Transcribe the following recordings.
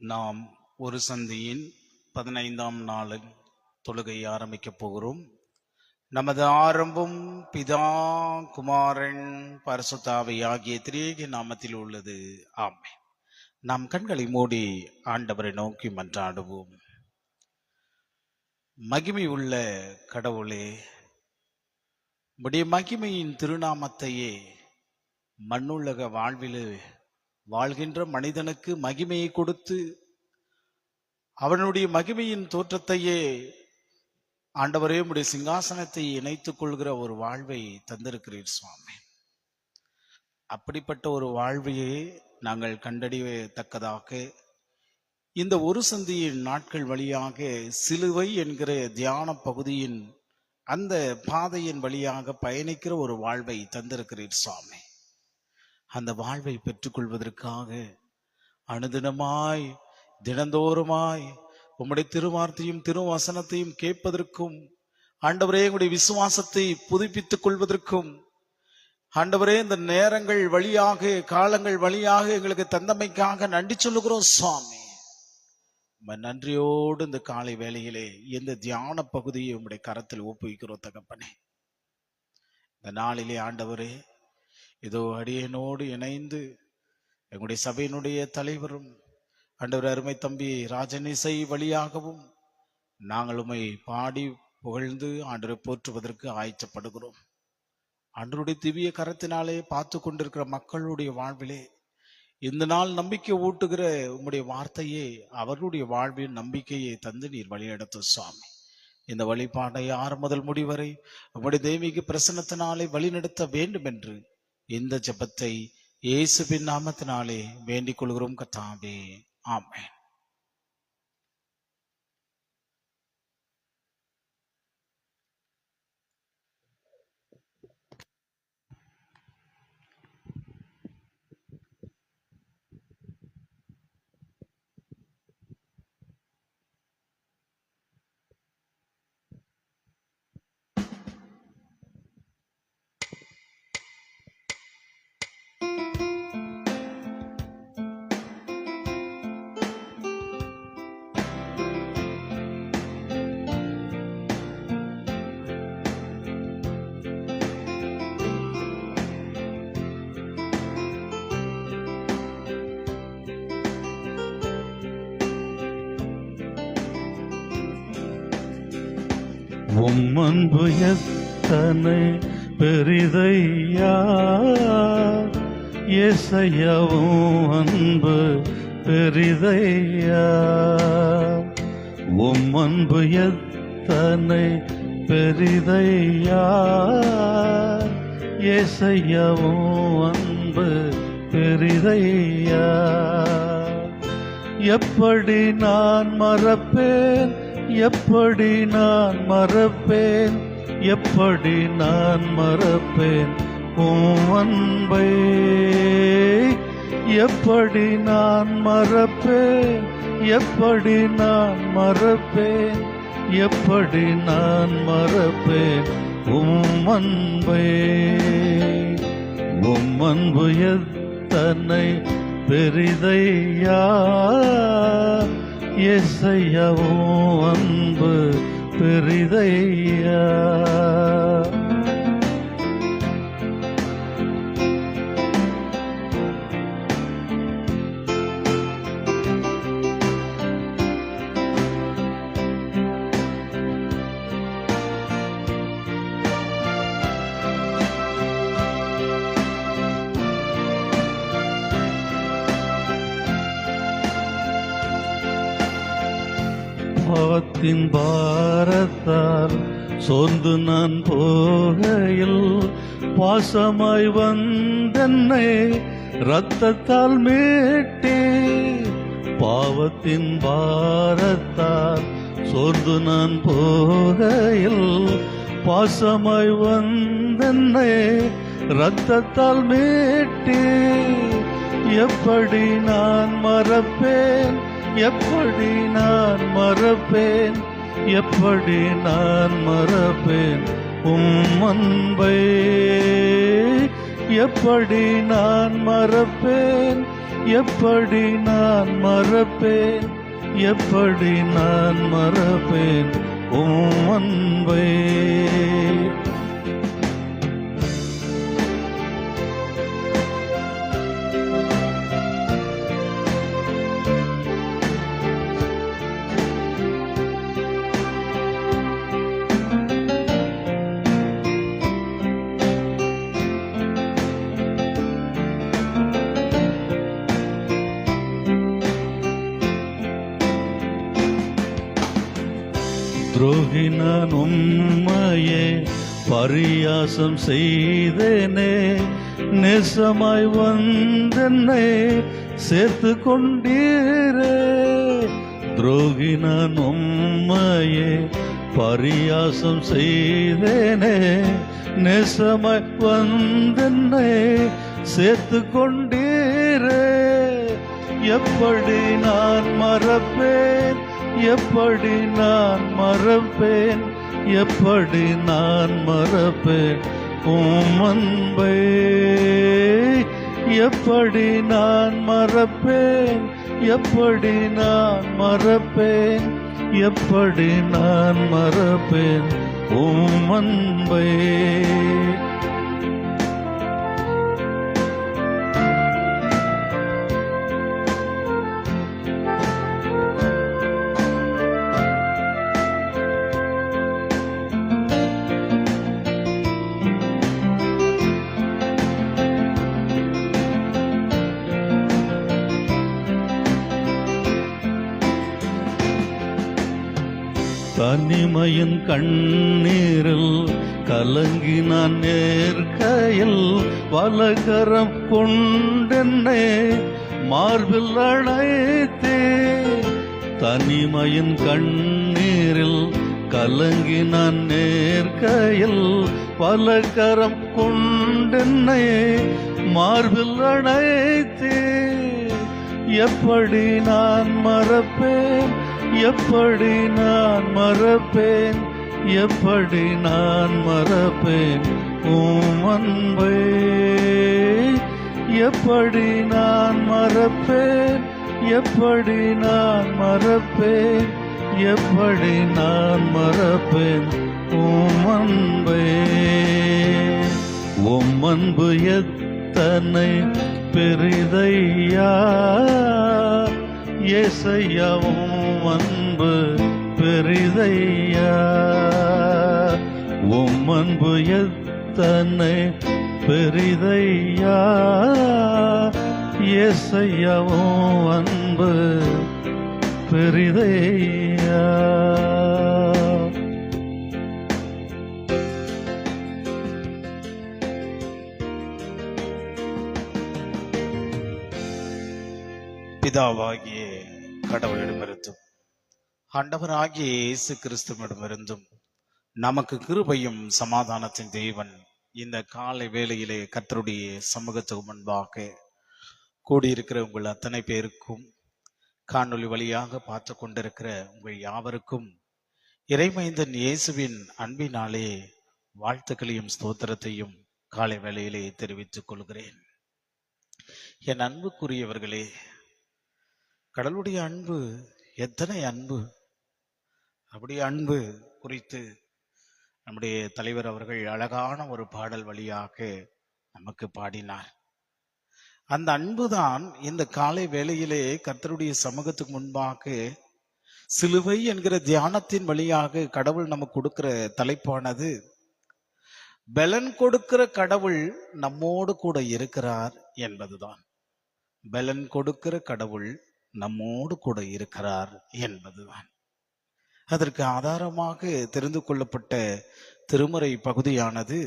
நாம் ஒரு சந்தியின் 15ஆம் நாளில் தொழுகை ஆரம்பிக்கப் போகிறோம். நமது ஆரம்பம் பிதா குமாரன் பரிசுத்த ஆவி ஆகிய திரியேக நாமத்தில் உள்ளது. ஆமென். நாம் கண்களை மூடி ஆண்டவரை நோக்கி மன்றாடுவோம். மகிமை உள்ள கடவுளே, உம்முடைய மகிமையின் திருநாமத்தையே மண்ணுலக வாழ்வில் வாழ்கின்ற மனிதனுக்கு மகிமையை கொடுத்து அவனுடைய மகிமையின் தோற்றத்தையே ஆண்டவரே உம்முடைய சிங்காசனத்தை இணைத்துக் கொள்கிற ஒரு வாழ்வை தந்திருக்கிறீர் சுவாமி. அப்படிப்பட்ட ஒரு வாழ்வையே நாங்கள் கண்டறியத்தக்கதாக இந்த ஒரு சந்தியின் நாட்கள் வழியாக சிலுவை என்கிற தியான பகுதியின் அந்த பாதையின் வழியாக பயணிக்கிற ஒரு வாழ்வை தந்திருக்கிறீர் சுவாமி. அந்த வாழ்வை பெற்றுக்கொள்வதற்காக அனுதினமாய் தினந்தோறுமாய் உம்முடைய திருவார்த்தையும் திருவசனத்தையும் கேட்பதற்கும் ஆண்டவரே உங்களுடைய விசுவாசத்தை புதுப்பித்துக் கொள்வதற்கும் ஆண்டவரே இந்த நேரங்கள் வழியாக காலங்கள் வழியாக எங்களுக்கு தந்தமைக்காக நன்றி சொல்லுகிறோம் சுவாமி. நன்றியோடு இந்த காலை வேளையிலே இந்த தியான பகுதியை உம்முடைய கரத்தில் ஒப்புவிக்கிறோம் தகப்பனே. இந்த நாளிலே ஆண்டவரே, இதோ அடியனோடு இணைந்து எங்களுடைய சபையினுடைய தலைவரும் ஆண்டவர் அருமை தம்பி ராஜனிசை வழியாகவும் நாங்கள் உம்மை பாடி புகழ்ந்து ஆண்டவரை போற்றுவதற்கு ஆயத்தப்படுகிறோம். ஆண்டவருடைய திவ்ய கரத்தினாலே பார்த்து கொண்டிருக்கிற மக்களுடைய வாழ்விலே இந்த நாள் நம்பிக்கை ஊட்டுகிற உம்முடைய வார்த்தையே அவர்களுடைய வாழ்வின் நம்பிக்கையை தந்து நீர் வழிநடத்து சுவாமி. இந்த வழிபாட்டை ஆறு முதல் முடிவரை உம்முடைய தெய்வீக பிரசன்னத்தினாலே வழிநடத்த வேண்டும் என்று இந்த ஜெபத்தை இயேசுவின் நாமத்தினாலே வேண்டிக் கொள்கிறோம் கர்த்தாவே. ஆமென். உம் அன்பு எத்தனை பெரிதையா, ஏசையாவும் அன்பு பெரிதையா. உம் அன்பு எத்தனை பெரிதையா, ஏசையாவும் அன்பு பெரிதையா. எப்படி நான் மறப்பேன், எப்படி நான் மறப்பேன், எப்படி நான் மறப்பேன் உம் அன்பை. எப்படி நான் மறப்பேன், எப்படி நான் மறப்பேன், எப்படி நான் மறப்பேன் உம் அன்பை. உம் அன்பு எத்தனை பெரிதையா, ஏசையாவும் அன்பு பெரிதையா. பாவத்தின் பாரத்தால் சோர்ந்து நான் போகையில் பாசமாய் வந்தென்னை இரத்தத்தால் மீட்டே. பாவத்தின் பாரத்தால் சோர்ந்து நான் போகையில் பாசமாய் வந்தென்னை இரத்தத்தால் மீட்டே. எப்படி நான் மறப்பேன், எப்படி நான் மறப்பேன், எப்படி நான் மறப்பேன் உம் அன்பை. எப்படி நான் மறப்பேன், எப்படி நான் மறப்பேன், எப்படி நான் மறப்பேன் உம் அன்பை. துரோகி நான் உம்மையே பரியாசம் செய்தேனே, நேசமாய் வந்தென்னை சேர்த்து கொண்டீரே. துரோகி நான் உம்மையே பரியாசம் செய்தேனே, நேசமாய் வந்தென்னை சேர்த்து கொண்டீரே. எப்படி நான் மறப்பேன், எப்படி நான் மறப்பேன், எப்படி நான் மறப்பேன் உம் அன்பை. எப்படி நான் மறப்பேன், எப்படி நான் மறப்பேன், எப்படி நான் மறப்பேன் உம் அன்பை. தனிமையின் கண்ணீரில் கலங்கி நான் நேர்கையில் வலகரம் கொண்டென்னே மார்பில் அழைத்தே. தனிமையின் கண்ணீரில் கலங்கி நான் நேர்கையில் வலகரம் கொண்டென்னே மார்பில் அழைத்தே. எப்படி நான் மறப்பேன், எப்படி நான் மறப்பேன், எப்படி நான் மறப்பேன் உம் அன்பை. எப்படி நான் மறப்பேன், எப்படி நான் மறப்பேன், எப்படி நான் மறப்பேன் உம் அன்பை. உம் அன்பு எத்தனை பெரிதையா, ஏசையா உம் அன்பு பெரிதையா. உம் அன்பு எத்தனை பெரிதையா, ஏசையா உம் அன்பு பெரிதையா. பிதாவாகிய கடவுளிடமிருந்தும் ஆண்டவராகிய இயேசு கிறிஸ்துவிடமிருந்தும் நமக்கு கிருபையும் சமாதானத்தின் தேவன் இந்த காலை வேளையிலே கர்த்தருடைய சமூகத்துக்கு முன்பாக கூடியிருக்கிற உங்கள் அத்தனை பேருக்கும், காணொளி வழியாக பார்த்து கொண்டிருக்கிற உங்கள் யாவருக்கும் இறைமைந்தன் இயேசுவின் அன்பினாலே வாழ்த்துக்களையும் ஸ்தோத்திரத்தையும் காலை வேளையிலே தெரிவித்துக் கொள்கிறேன். என் அன்புக்குரியவர்களே, கடவுளுடைய அன்பு எத்தனை அன்பு! அப்படி அன்பு குறித்து நம்முடைய தலைவர் அவர்கள் அழகான ஒரு பாடல் வழியாக நமக்கு பாடினார். அந்த அன்புதான் இந்த காலை வேளையிலே கர்த்தருடைய சமூகத்துக்கு முன்பாக சிலுவை என்கிற தியானத்தின் வழியாக கடவுள் நமக்கு கொடுக்கிற தலைப்பானது, பலன் கொடுக்கிற கடவுள் நம்மோடு கூட இருக்கிறார் என்பதுதான். பலன் கொடுக்கிற கடவுள் நம்மோடு கூட இருக்கிறார் என்பதுதான். அதற்கு ஆதாரமாக தெரிந்து கொள்ளப்பட்ட திருமறை பகுதியானது,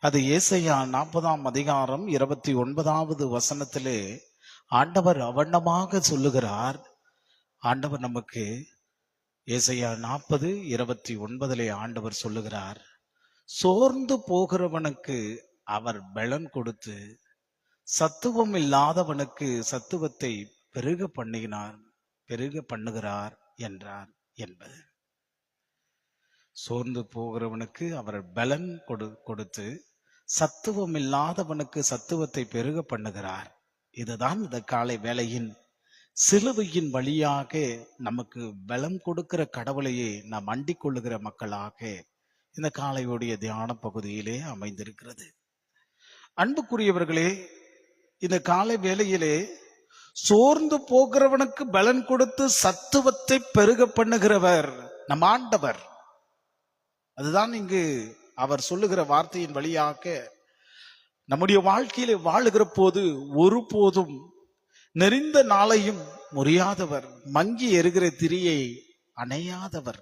அது ஏசாயா 40ஆம் அதிகாரம் 29வது வசனத்திலே ஆண்டவர் அவண்ணமாக சொல்லுகிறார். ஆண்டவர் நமக்கு ஏசாயா 40:29 ஆண்டவர் சொல்லுகிறார், சோர்ந்து போகிறவனுக்கு அவர் பலன் கொடுத்து சத்துவம் இல்லாதவனுக்கு சத்துவத்தை பெருக பண்ணுகிறார் என்றார் என்பது. சோர்ந்து போகிறவனுக்கு அவர் பலன் கொடுத்து சத்துவம் இல்லாதவனுக்கு சத்துவத்தை பெருக பண்ணுகிறார். இதுதான் இந்த காலை வேளையின் சிலுவையின் வழியாக நமக்கு பலம் கொடுக்கிற கடவுளையே நாம் அண்டிக் கொள்ளுகிற மக்களாக இந்த காலையுடைய தியான பகுதியிலே அமைந்திருக்கிறது. அன்புக்குரியவர்களே, இந்த காலை வேளையிலே சோர்ந்து போகிறவனுக்கு பலன் கொடுத்து சத்துவத்தை பெருக பண்ணுகிறவர் நம் ஆண்டவர். அதுதான் இங்கு அவர் சொல்லுகிற வார்த்தையின் வழியாக நம்முடைய வாழ்க்கையிலே வாழுகிற போது ஒருபோதும் நெறிந்த நாளையும் முறியாதவர், மங்கி எரிகிற திரியை அணையாதவர்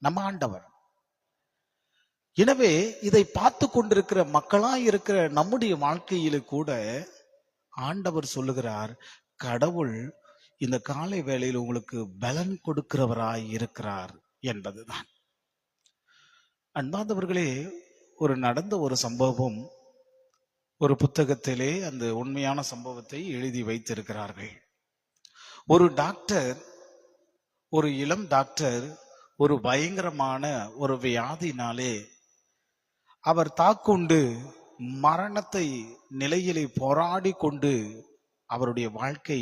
நம் ஆண்டவர். எனவே இதை பார்த்து கொண்டிருக்கிற மக்களாய் இருக்கிற நம்முடைய வாழ்க்கையில கூட ஆண்டவர் சொல்லுகிறார், கடவுள் இந்த காலை வேளையில் உங்களுக்கு பலன் கொடுக்கிறவராய் இருக்கிறார் என்பதுதான். அன்பார்ந்தவர்களே, நடந்த ஒரு சம்பவம் ஒரு புத்தகத்திலே அந்த உண்மையான சம்பவத்தை எழுதி வைத்திருக்கிறார்கள். ஒரு டாக்டர், ஒரு இளம் டாக்டர் ஒரு பயங்கரமான ஒரு வியாதினாலே அவர் தாக்குண்டு மரணத்தை நிலையிலே போராடி கொண்டு அவருடைய வாழ்க்கை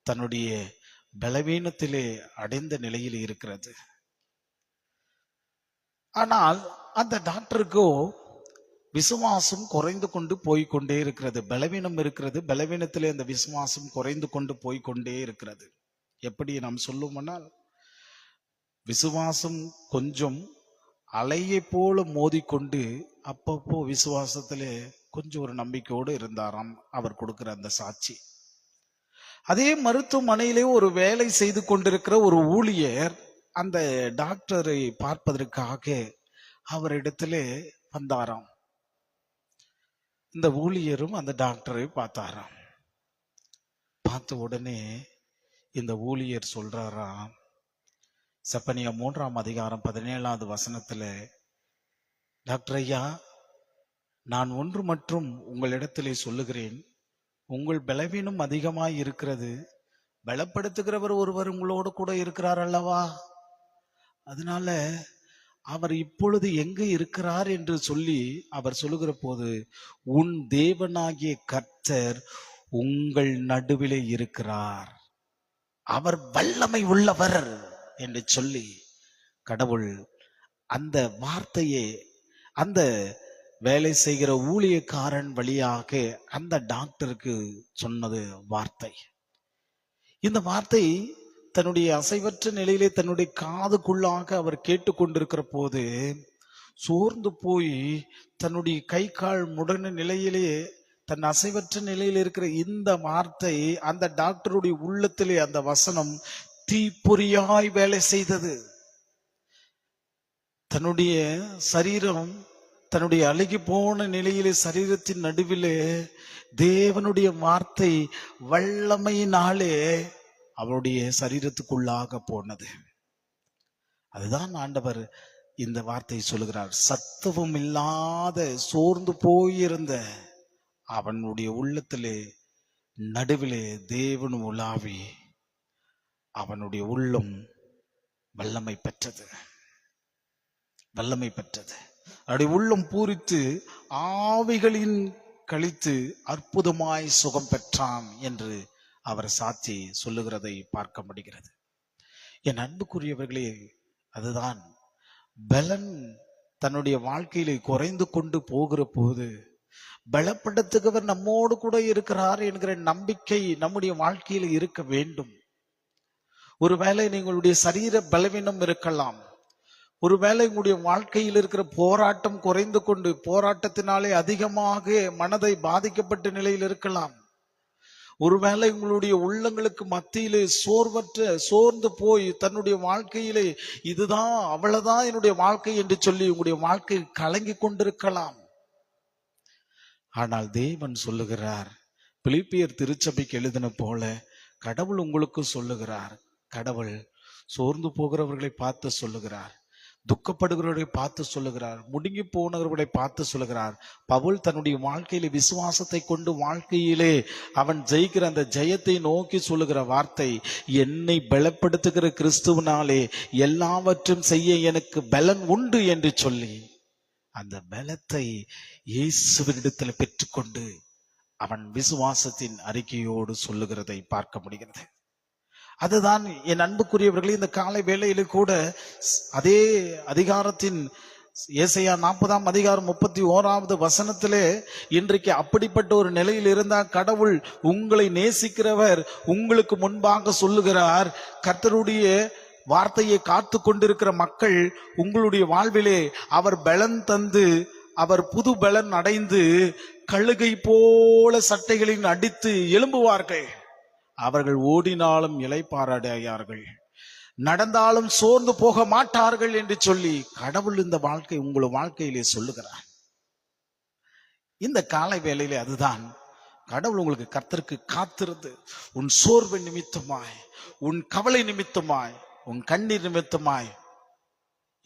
தன்னுடைய பலவீனத்திலே அடைந்த நிலையில் இருக்கிறது. ஆனால் அந்த டாக்டருக்கோ விசுவாசம் குறைந்து கொண்டு போய்கொண்டே இருக்கிறது. பலவீனம் இருக்கிறது, பலவீனத்திலே அந்த விசுவாசம் குறைந்து கொண்டு போய்கொண்டே இருக்கிறது. எப்படி நாம் சொல்லுவோம்னால், விசுவாசம் கொஞ்சம் அலையை போல மோதிக்கொண்டு அப்பப்போ விசுவாசத்திலே கொஞ்சம் ஒரு நம்பிக்கையோடு இருந்தாராம் அவர் கொடுக்கிற அந்த சாட்சி. அதே மருத்துவமனையிலே ஒரு வேலை செய்து கொண்டிருக்கிற ஒரு ஊழியர் அந்த டாக்டரை பார்ப்பதற்காக அவரிடத்திலே வந்தாராம். இந்த ஊழியரும் அந்த டாக்டரை பார்த்தாராம். பார்த்த உடனே இந்த ஊழியர் சொல்றாராம், செப்பனியா 3ஆம் அதிகாரம் 17வது வசனத்துல, டாக்டர் ஐயா, நான் ஒன்று மற்றும் உங்களிடத்திலே சொல்லுகிறேன், உங்கள் பலவீனம் அதிகமாய் இருக்கிறது, பலப்படுத்துகிறவர் ஒருவர் உங்களோடு கூட இருக்கிறார் அல்லவா, அதனால அவர் இப்பொழுது எங்க இருக்கிறார் என்று சொல்லி அவர் சொல்லுகிற போது, உன் தேவனாகிய கர்த்தர் உங்கள் நடுவிலே இருக்கிறார், அவர் வல்லமை உள்ளவர் என்று சொல்லி கடவுள் அந்த வார்த்தையை அந்த வேலை செய்கிற ஊழியக்காரன் வழியாக அந்த டாக்டருக்கு சொன்னது வார்த்தை. இந்த வார்த்தை தன்னுடைய அசைவற்ற நிலையிலே தன்னுடைய காதுக்குள்ளாக அவர் கேட்டுக்கொண்டிருக்கிற போது சோர்ந்து போய் தன்னுடைய கை கால் முடன நிலையிலே தன் அசைவற்ற நிலையில் இருக்கிற இந்த வார்த்தை அந்த டாக்டருடைய உள்ளத்திலே அந்த வசனம் தீப்பொறியாய் வேலை செய்தது. தன்னுடைய சரீரம் தன்னுடைய அழுகி போன நிலையிலே சரீரத்தின் நடுவிலே தேவனுடைய வார்த்தை வல்லமையினாலே அவருடைய சரீரத்துக்குள்ளாக போனது. அதுதான் ஆண்டவர் இந்த வார்த்தையை சொல்லுகிறார், சத்துவம் இல்லாத சோர்ந்து போயிருந்த அவனுடைய உள்ளத்திலே நடுவிலே தேவன் உலாவி அவனுடைய உள்ளம் வல்லமை பெற்றது, வல்லமை பெற்றது. அவருடைய உள்ளம் பூரித்து ஆவிகளின் கழித்து அற்புதமாய் சுகம் பெற்றான் என்று அவர் சாட்சி சொல்லுகிறதை பார்க்க முடிகிறது. என் அன்புக்குரியவர்களே, அதுதான் பலன் தன்னுடைய வாழ்க்கையிலே குறைந்து கொண்டு போகிற போது பலப்படுத்துகிறவர் நம்மோடு கூட இருக்கிறார் என்கிற நம்பிக்கை நம்முடைய வாழ்க்கையில் இருக்க வேண்டும். ஒருவேளை நீங்களுடைய சரீர பலவீனம் இருக்கலாம், ஒருவேளை உங்களுடைய வாழ்க்கையில் இருக்கிற போராட்டம் குறைந்து கொண்டு போராட்டத்தினாலே அதிகமாக மனதை பாதிக்கப்பட்ட நிலையில் இருக்கலாம், ஒருவேளை உங்களுடைய உள்ளங்களுக்கு மத்தியிலே சோர்ந்து போய் தன்னுடைய வாழ்க்கையிலே இதுதான் அவ்வளவுதான் என்னுடைய வாழ்க்கை என்று சொல்லி உங்களுடைய வாழ்க்கை கலங்கி கொண்டிருக்கலாம். ஆனால் தேவன் சொல்லுகிறார், பிலிப்பியர் திருச்சபைக்கு எழுதின போல கடவுள் உங்களுக்கு சொல்லுகிறார், கடவுள் சோர்ந்து போகிறவர்களை பார்த்து சொல்லுகிறார், துக்கப்படுகிறவர்களை பார்த்து சொல்லுகிறார், முடுங்கி போனவர்களை பார்த்து சொல்லுகிறார். பவுல் தன்னுடைய வாழ்க்கையிலே விசுவாசத்தை கொண்டு வாழ்க்கையிலே அவன் ஜெயிக்கிற அந்த ஜெயத்தை நோக்கி சொல்லுகிற வார்த்தை, என்னை பலப்படுத்துகிற கிறிஸ்துவனாலே எல்லாவற்றும் செய்ய எனக்கு பலன் உண்டு என்று சொல்லி அந்த பலத்தை இயேசுவினிடத்தில் பெற்றுக்கொண்டு அவன் விசுவாசத்தின் அறிக்கையோடு சொல்லுகிறதை பார்க்க முடிகிறது. அதுதான் என் அன்புக்குரியவர்களே, இந்த காலை வேளையிலே கூட அதே அதிகாரத்தின் ஏசாயா 40ஆம் அதிகாரம் 31வது வசனத்திலே இன்றைக்கு அப்படிப்பட்ட ஒரு நிலையில் இருந்தால் கடவுள் உங்களை நேசிக்கிறவர் உங்களுக்கு முன்பாக சொல்லுகிறார், கர்த்தருடைய வார்த்தையை காத்து கொண்டிருக்கிற மக்கள் உங்களுடைய வாழ்விலே அவர் பலன் தந்து அவர் புது பலன் அடைந்து கழுகை போல சட்டைகளின் அடித்து எழும்புவார்கள். அவர்கள் ஓடினாலும் இளைப்பாறடையார்கள், நடந்தாலும் சோர்ந்து போக மாட்டார்கள் என்று சொல்லி கடவுள் இந்த உங்கள் வாழ்க்கையிலே சொல்லுகிறார். இந்த காலை வேளையிலே அதுதான் கடவுள் உங்களுக்கு கர்த்தருக்கு காத்திருந்து உன் சோர்வு நிமித்தமாய், உன் கவலை நிமித்தமாய், உன் கண்ணீர் நிமித்தமாய்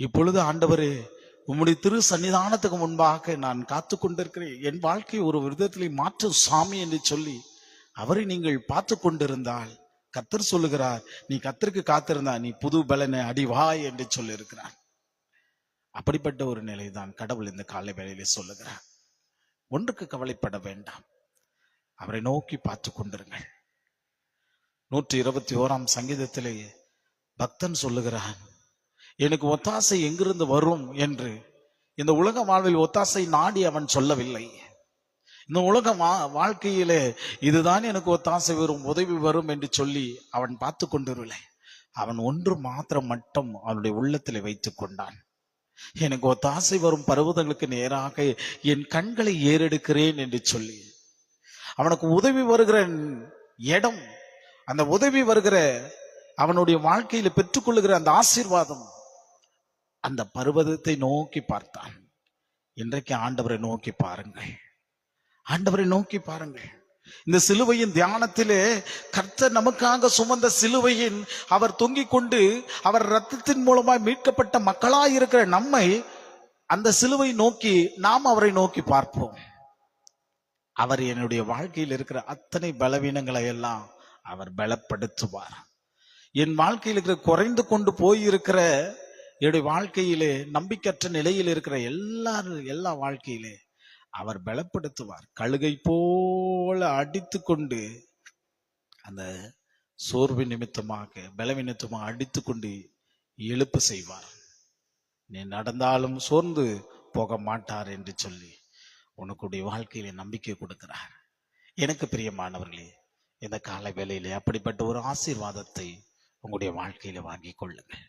இப்பொழுது ஆண்டவரே உம்முடைய திரு சன்னிதானத்துக்கு முன்பாக நான் காத்து கொண்டிருக்கிறேன், என் வாழ்க்கை ஒரு விதத்திலே மாற்றும் சாமி என்று சொல்லி அவரை நீங்கள் பார்த்து கொண்டிருந்தால் கர்த்தர் சொல்லுகிறார், நீ கர்த்தருக்கு காத்திருந்தா நீ புது பலனை அடிவாய் என்று சொல்லி இருக்கிறார். அப்படிப்பட்ட ஒரு நிலைதான் கடவுள் இந்த காலை வேளையிலே சொல்லுகிறார். ஒன்றுக்கு கவலைப்பட வேண்டாம், அவரை நோக்கி பார்த்து கொண்டிருங்கள். 121ஆம் சங்கீதத்திலே பக்தன் சொல்லுகிறான், எனக்கு ஒத்தாசை எங்கிருந்து வரும் என்று. இந்த உலக வாழ்வில் ஒத்தாசை நாடி அவன் சொல்லவில்லை. இந்த உலக வாழ்க்கையிலே இதுதான் எனக்கு ஒத்தாசை வரும், உதவி வரும் என்று சொல்லி அவன் பார்த்து கொண்டிருவில்லை. அவன் ஒன்று மாத்திரம் மட்டும் அவனுடைய உள்ளத்திலே வைத்துக் கொண்டான், எனக்கு ஒத்தாசை வரும் பர்வதங்களுக்கு நேராக என் கண்களை ஏறெடுக்கிறேன் என்று சொல்லி. அவனுக்கு உதவி வருகிற இடம், அந்த உதவி வருகிற அவனுடைய வாழ்க்கையில பெற்றுக்கொள்ளுகிற அந்த ஆசீர்வாதம் அந்த பர்வதத்தை நோக்கி பார்த்தான். இன்றைக்கு ஆண்டவரை நோக்கி பாருங்கள், ஆண்டவரை நோக்கி பாருங்கள். இந்த சிலுவையின் தியானத்திலே கர்த்தர் நமக்காக சுமந்த சிலுவையின் அவர் தொங்கிக் கொண்டு அவர் இரத்தத்தின் மூலமாய் மீட்கப்பட்ட மக்களாய் இருக்கிற நம்மை அந்த சிலுவை நோக்கி நாம் அவரை நோக்கி பார்ப்போம். அவர் என்னுடைய வாழ்க்கையில் இருக்கிற அத்தனை பலவீனங்களை எல்லாம் அவர் பலப்படுத்துவார். என் வாழ்க்கையில் இருக்கிற குறைந்து கொண்டு போயிருக்கிற என்னுடைய வாழ்க்கையிலே நம்பிக்கையற்ற நிலையில் இருக்கிற எல்லா வாழ்க்கையிலே அவர் பலப்படுத்துவார். கழுகை போல அடித்து கொண்டு அந்த சோர்வு நிமித்தமாக பலவீனத்துமாக அடித்து கொண்டு எழுப்பு செய்வார். நீ நடந்தாலும் சோர்ந்து போக மாட்டார் என்று சொல்லி உனக்குடைய வாழ்க்கையிலே நம்பிக்கை கொடுக்கிறார். எனக்கு பிரியமானவர்களே, இந்த காலை வேளையிலே அப்படிப்பட்ட ஒரு ஆசீர்வாதத்தை உங்களுடைய வாழ்க்கையில வாங்கி கொள்ளுங்கள்.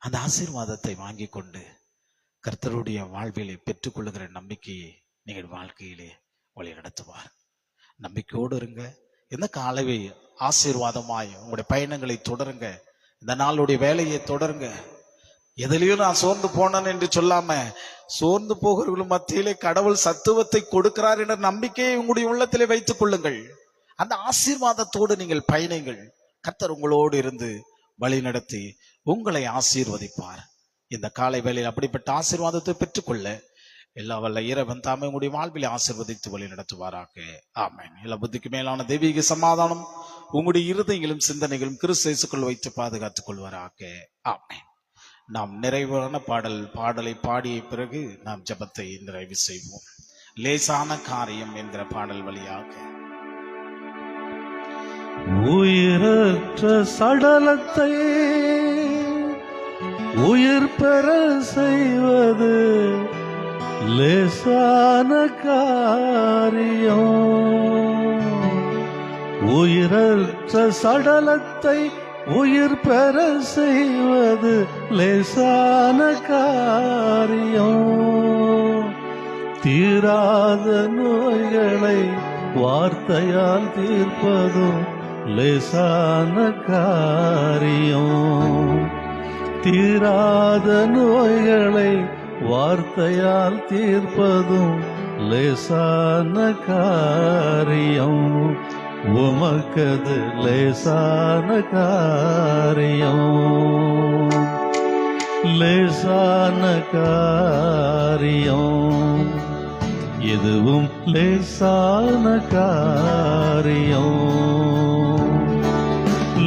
அந்த ஆசீர்வாதத்தை வாங்கி கொண்டு கர்த்தருடைய வாழ்விலே பெற்றுக்கொள்ளுகிற நம்பிக்கையை நீங்கள் வாழ்க்கையிலே வழி நடத்துவார். நம்பிக்கையோடு இருங்க. இந்த காலையை ஆசீர்வாதமாய் உங்களுடைய பயணங்களை தொடருங்க. இந்த நாளுடைய வேலையை தொடருங்க. எதிலையும் நான் சோர்ந்து போனேன் என்று சொல்லாம, சோர்ந்து போகிறவர்கள் மத்தியிலே கடவுள் சத்துவத்தை கொடுக்கிறார் என்ற நம்பிக்கையை உங்களுடைய உள்ளத்திலே வைத்துக் கொள்ளுங்கள். அந்த ஆசீர்வாதத்தோடு நீங்கள் பயணிங்கள். கர்த்தர் உங்களோடு இருந்து வழி நடத்தி உங்களை ஆசீர்வதிப்பார். இந்த காலை வேளையில் அப்படிப்பட்ட ஆசீர்வாதத்தை பெற்றுக்கொள்ள எல்லா வல்ல இறைவன் தாமே உங்களுடைய வாழ்வில் ஆசீர்வதித்து வழி நடத்துவாராக. ஆமென். எல்லா புத்திக்கு மேலான தெய்வீக சமாதானம் உங்களுடைய இருதயங்களும் சிந்தனைகளும் கிறிஸ்து இயேசுக்குள் வைத்து பாதுகாத்துக் கொள்வாராக. ஆமென். நாம் நிறைவான பாடலை பாடிய பிறகு நாம் ஜெபத்தை நிறைவு செய்வோம். லேசான காரியம் என்கிற பாடல் வழியாக உயிரற்ற சடலத்தை உயிர் பெற செய்வது லேசான காரியம். உயிரற்ற சடலத்தை உயிர் பெற செய்வது லேசான காரியம். தீராத நோய்களை வார்த்தையால் தீர்ப்பதும் லேசான காரியம். தீராத நோய்களை வார்த்தையால் தீர்ப்பதும் லேசான காரியம். உமக்கது லேசான காரியம். லேசான காரியம். எதுவும் லேசான காரியம்.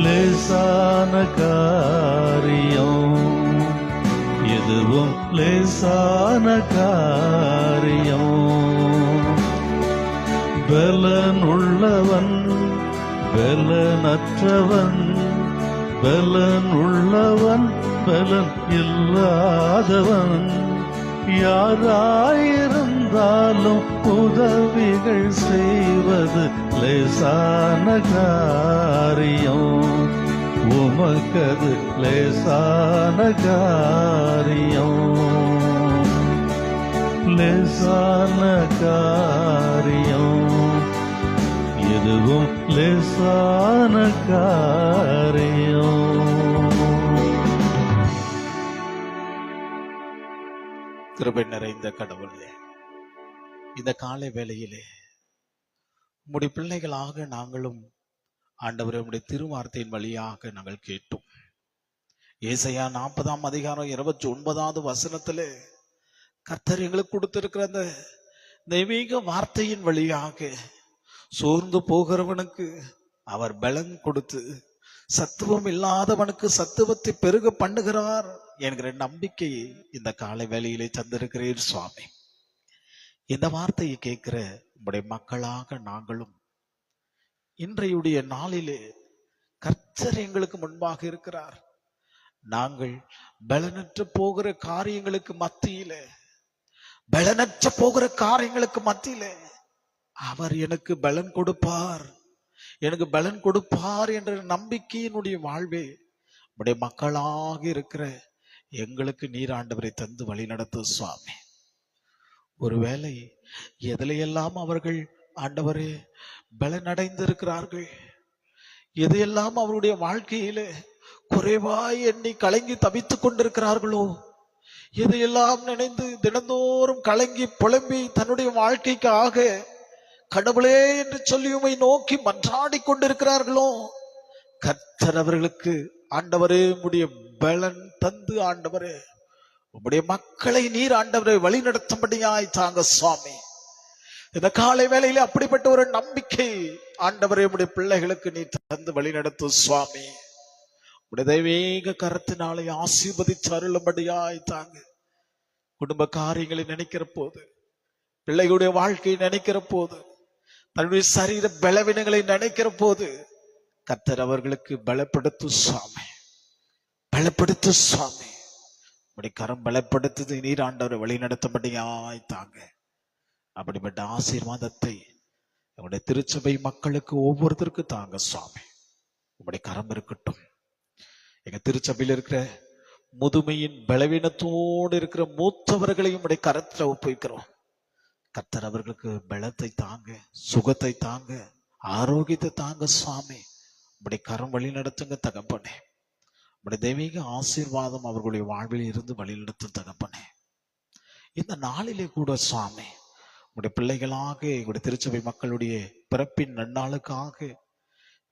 லேசான காரியம். எதுவும் லேசான காரியம். பலனுள்ளவன் பலனற்றவன், பலன் உள்ளவன் பலன் இல்லாதவன், யாராயிருந்தாலும் உதவிகள் செய்வது லேசான காரியம். உமக்கது லேசான காரியம், லேசான காரியம், எதுவும் லேசான காரியம். கிருபை நிறைந்த கடவுளே, இந்த காலை வேளையிலே உம்முடைய பிள்ளைகளாக நாங்களும் ஆண்டவரே உம்முடைய திருவார்த்தையின் வழியாக நாங்கள் கேட்டோம். ஏசாயா 40ஆம் அதிகாரம் 29வது வசனத்திலே கர்த்தர் எங்களுக்கு கொடுத்திருக்கிற அந்த தெய்வீக வார்த்தையின் வழியாக சோர்ந்து போகிறவனுக்கு அவர் பலன் கொடுத்து சத்துவம் இல்லாதவனுக்கு சத்துவத்தை பெருக பண்ணுகிறார் என்கிற நம்பிக்கையை இந்த காலை வேளையிலே தந்திருக்கிறீர் சுவாமி. இந்த வார்த்தையை கேட்கிற உம்முடைய மக்களாக நாங்களும் இன்றையுடைய நாளிலே கர்த்தர் எங்களுக்கு முன்பாக இருக்கிறார். நாங்கள் பலனற்ற போகிற காரியங்களுக்கு மத்தியிலே அவர் எனக்கு பலன் கொடுப்பார், எனக்கு பலன் கொடுப்பார் என்ற நம்பிக்கையினுடைய வாழ்வே உடைய மக்களாக இருக்கிற எங்களுக்கு நீர் ஆண்டவரை தந்து வழி நடத்தும் சுவாமி. ஒருவேளை எதிலையெல்லாம் அவர்கள் ஆண்டவரே பலனடைந்திருக்கிறார்கள், எதையெல்லாம் அவருடைய வாழ்க்கையிலே குறைவாய் எண்ணி கலங்கி தவித்துக் கொண்டிருக்கிறார்களோ, எதையெல்லாம் நினைந்து தினந்தோறும் கலங்கி புலம்பி தன்னுடைய வாழ்க்கைக்காக கடவுளே என்று சொல்லி உம்மை நோக்கி மன்றாடி கொண்டிருக்கிறார்களோ, கர்த்தர் அவர்களுக்கு ஆண்டவரே உம்முடைய பலன் தந்து ஆண்டவரே உம்முடைய மக்களை நீர் ஆண்டவரை வழி நடத்தும்படியாய் தாங்க சுவாமி. இந்த காலை வேளையில அப்படிப்பட்ட ஒரு நம்பிக்கை ஆண்டவரே உம்முடைய பிள்ளைகளுக்கு நீ தந்து வழி நடத்தும் சுவாமி. உடைய தெய்வீக கரத்தினாலே ஆசீர்வதிச்சு அருளும்படியாய் தாங்க. குடும்ப காரியங்களை நினைக்கிற போது, பிள்ளைகளுடைய வாழ்க்கையை நினைக்கிற போது, தன்னுடைய சரீர பலவீனங்களை நினைக்கிற போது கர்த்தர் அவர்களுக்கு பலப்படுத்து சுவாமி, பலப்படுத்து சுவாமி. உடைய கரம் பலப்படுத்துது நீர் ஆண்டவரை வழி நடத்தும்படியாய் தாங்க. அப்படிப்பட்ட ஆசீர்வாதத்தை உங்களுடைய திருச்சபை மக்களுக்கு ஒவ்வொருத்தருக்கும் தாங்க சுவாமி. உங்களுடைய கரம் இருக்கட்டும். எங்க திருச்சபையில் இருக்கிற முதுமையின் பலவீனத்தோடு இருக்கிற மூத்தவர்களையும் உடைய கரத்துல ஒப்புவிக்கிறோம். கர்த்தர் அவர்களுக்கு பலத்தை தாங்க, சுகத்தை தாங்க, ஆரோக்கியத்தை தாங்க சுவாமி. உடைய கரம் வழி நடத்துங்க தகப்பனே. உடைய தெய்வீக ஆசீர்வாதம் அவர்களுடைய வாழ்வில் இருந்து வழி நடத்தும் தகப்பனே. இந்த நாளிலே கூட சுவாமி உடைய பிள்ளைகளாக எங்களுடைய திருச்சபை மக்களுடைய பிறப்பின் நன்னாளுக்காக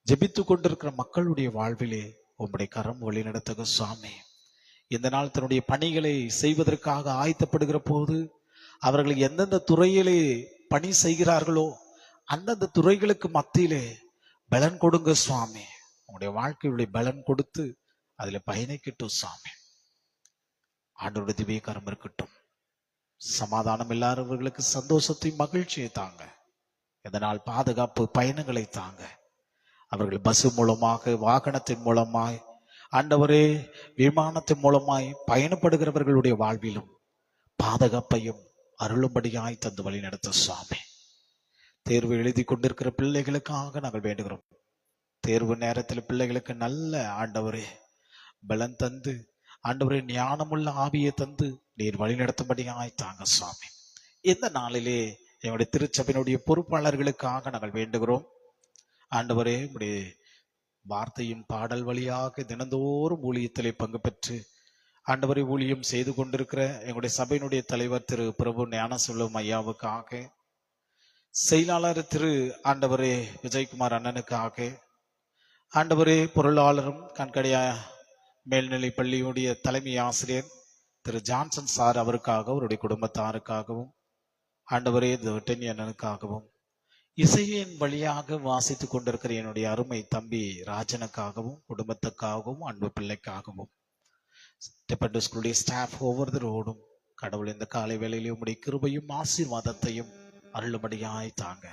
ஜெபித்து கொண்டிருக்கிற மக்களுடைய வாழ்விலே உம்முடைய கரம் வழி நடத்துக சுவாமி. இந்த நாள் தன்னுடைய பணிகளை செய்வதற்காக ஆயத்தப்படுகிற போது அவர்கள் எந்தெந்த துறையிலே பணி செய்கிறார்களோ அந்தந்த துறைகளுக்கு மத்தியிலே பலன் கொடுங்க சுவாமி. உங்களுடைய வாழ்க்கையுடைய பலன் கொடுத்து அதுல பயணிக்கட்டும் சுவாமி. ஆண்டவருடைய திவ்ய கரம் இருக்கட்டும். சமாதானம் இல்லாதவர்களுக்கு சந்தோஷத்தையும் மகிழ்ச்சியை தாங்க. இதனால் பாதுகாப்பு பயணங்களை தாங்க. அவர்கள் பஸ் மூலமாக, வாகனத்தின் மூலமாய், ஆண்டவரே விமானத்தின் மூலமாய் பயணப்படுகிறவர்களுடைய வாழ்விலும் பாதுகாப்பையும் அருளும்படியாய் தந்து வழி நடத்த சுவாமி. தேர்வு எழுதி கொண்டிருக்கிற பிள்ளைகளுக்காக நாங்கள் வேண்டுகிறோம். தேர்வு நேரத்தில் பிள்ளைகளுக்கு நல்ல ஆண்டவரே பலன் தந்து, ஆண்டவரே ஞானமுள்ள ஆவியை தந்து நீர் வழி நடத்தும்படியாய் தாங்க சுவாமி. இந்த நாளிலே எங்களுடைய திருச்சபையினுடைய பொறுப்பாளர்களுக்காக நாங்கள் வேண்டுகிறோம். ஆண்டவரே உடைய வார்த்தையின் பாடல் வழியாக தினந்தோறும் ஊழியத்திலே பங்கு பெற்று ஆண்டவரை ஊழியம் செய்து கொண்டிருக்கிற எங்களுடைய சபையினுடைய தலைவர் திரு பிரபு ஞானசுல்லம் ஐயாவுக்காக, செயலாளர் திரு ஆண்டவரே விஜயகுமார் அண்ணனுக்காக, ஆண்டவரே பொருளாளரும் கண்கடையா மேல்நிலை பள்ளியுடைய தலைமை ஆசிரியர் திரு ஜான்சன் சார் அவருக்காக, அவருடைய குடும்பத்தாருக்காகவும், ஆண்டவரே வெட்டனி அண்ணனுக்காகவும், இசையின் வழியாக வாசித்துக் கொண்டிருக்கிற என்னுடைய அருமை தம்பி ராஜனுக்காகவும், குடும்பத்துக்காகவும், அன்பு பிள்ளைக்காகவும், டிபெண்ட் ஸ்கூலுடைய ஸ்டாஃப் ஒவ்வொருத்தரோடும் கடவுள் இந்த காலை வேளையிலே உம்முடைய கிருபையும் ஆசீர்வாதத்தையும் அருளும்படியாய் தாங்க.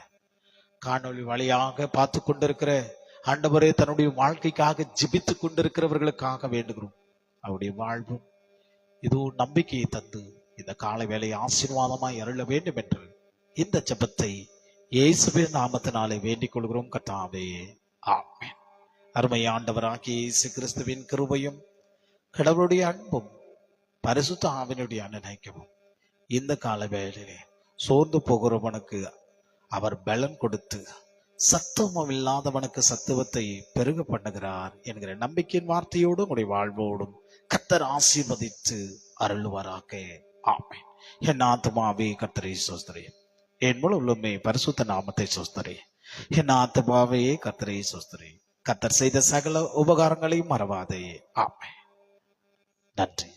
காணொளி வழியாக பார்த்து கொண்டிருக்கிற ஆண்டவரே, தன்னுடைய வாழ்க்கைக்காக ஜெபித்து கொண்டிருக்கிறவர்களுக்காக வேண்டுகிறோம். அவருடைய வாழ்வும் இதுவும் நம்பிக்கையை தந்து இந்த காலை வேளையை ஆசீர்வாதமாய் அருள வேண்டும் என்று இந்த ஜெபத்தை இயேசுவின் நாமத்தினாலே வேண்டிக் கொள்கிறோம் கர்த்தாவே, ஆமென். அருமை ஆண்டவராகிய இயேசு கிறிஸ்துவின் கிருபையும் கடவுளுடைய அன்பும் பரிசுத்த ஆவியினுடைய அனுநயிக்கவும் இந்த கால வேளையிலே சோர்ந்து போகிறவனுக்கு அவர் பலன் கொடுத்து சத்துவம் இல்லாதவனுக்கு சத்துவத்தை பெருக பண்ணுகிறார் என்கிற நம்பிக்கையின் வார்த்தையோடும் உங்களுடைய வாழ்வோடும் கர்த்தர் ஆசீர்வதித்து அருள்வாராக, ஆமென். என் ஆத்துமாவே கர்த்தரை ஸ்தோத்திரி, என் முழு உள்ளமே பரிசுத்த நாமத்தை ஸ்தோத்திரி. என் ஆத்துமாவே கர்த்தரை ஸ்தோத்திரி, கர்த்தர் செய்த சகல உபகாரங்களையும் மறவாதே, ஆமென். நன்றி.